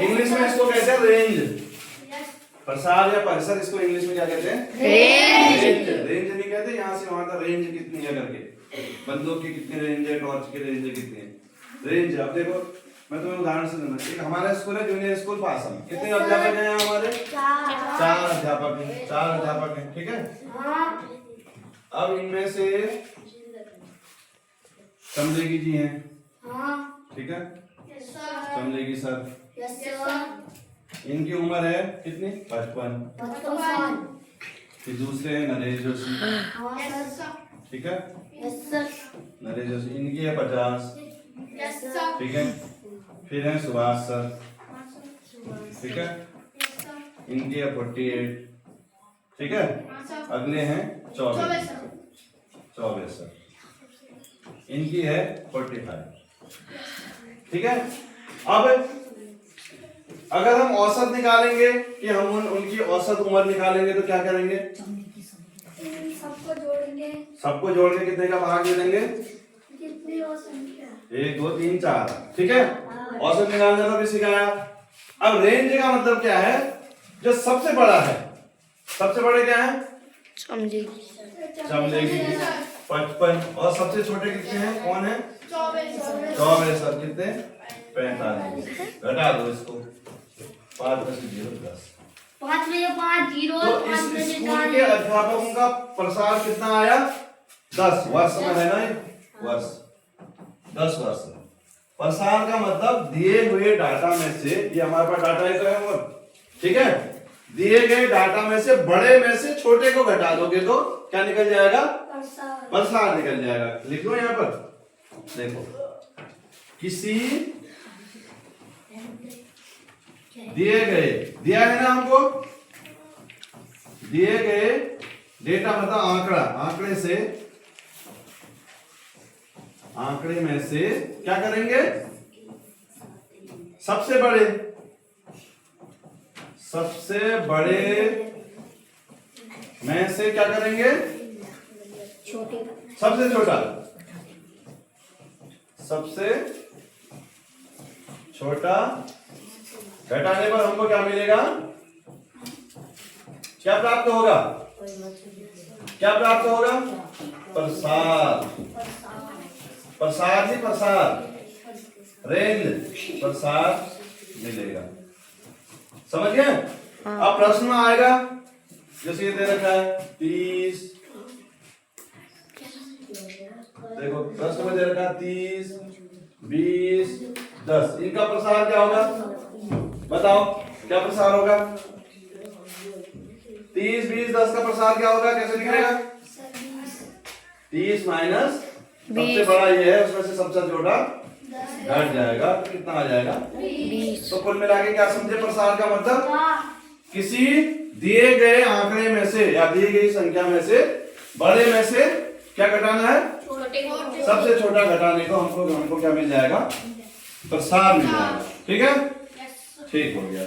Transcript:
English में इसको कहते हैं रेंज। प्रसार या परिसर इसको इंग्लिश में क्या कहते हैं? रेंज। रेंज नहीं कहते यहाँ से वहां तक रेंज कितनी है करके, बंदूक की कितनी रेंज है, टॉर्च की रेंज कितनी है, रेंज। अब देखो मैं तुम्हें उदाहरण से दूंगा। एक हमारा स्कूल है जूनियर स्कूल पासम, कितने अध्यापक हैं यहाँ हमारे? 4 अध्यापक हैं, 4 अध्यापक हैं, ठीक है। अब इनमें से समझेगी जी हैं, ठीक है, समझेगी सर। इनकी उम्र है कितनी? 55। फिर दूसरे हैं नरेश जोशी, ठीक है, नरेश जोशी, इनकी है 50, ठीक है। फिर है सुभाष सर, ठीक है, इनकी है 48, ठीक है। अगले हैं 24 सर, इनकी है 45, ठीक है। अब अगर हम औसत निकालेंगे कि हम उनकी औसत उम्र निकालेंगे तो क्या करेंगे? सबको जोड़ के कितने का भाग दे देंगे? 1 2 3 4, ठीक है। औसत निकालने का भी सिखाया। अब रेंज का मतलब क्या है? जो सबसे बड़ा है, सबसे बड़े क्या है? समझेगी 55। और सबसे छोटे कितने हैं? कौन है? 24 सर, कितने? 45। घटा दो इसको, 5 में से 0 10। 5 में 5 0। तो इस स्कूल के अध्यापकों का प्रसार कितना आया? 10 वर्ष में है ना, वर्ष 10 वर्ष। प्रसार का मतलब दिए हुए डाटा में से, ये हमारे पास डाटा है तो है, ठीक है, दिए गए डाटा में से बड़े में से छोटे को घटा दोगे तो क्या निकल जाएगा? प्रसार निकल जाएगा। लिख लो यहाँ पर, देखो, किसी दिए गए, दिया है ना हमको, दिए गए डेटा मतलब आंकड़ा, आंकड़े में से क्या करेंगे? सबसे बड़े में से क्या करेंगे? सबसे छोटा घटाने पर हमको क्या मिलेगा? क्या प्राप्त होगा? प्रसार रेंज, प्रसार मिलेगा। समझ गए? अब प्रश्न में आएगा, जैसे ये दे रखा है 30, देखो प्रश्न में दे रखा है 30 20 10, इनका प्रसार क्या होगा? बताओ क्या प्रसार होगा? 30 20 10 का प्रसार क्या होगा? कैसे निकलेगा? 30 माइनस सबसे बड़ा ये है, उसमें से सबसे छोटा घट जाएगा, तो कितना आ जाएगा? 20। तो कुल मिला के क्या समझे? प्रसार का मतलब किसी दिए गए आंकड़े में से या दी गई संख्या में से बड़े में से क्या घटाना है? सबसे छोटा घटाने को हमको क्या मिल जाएगा? प्रसार मिल जाएगा, ठीक है, ठीक हो गया।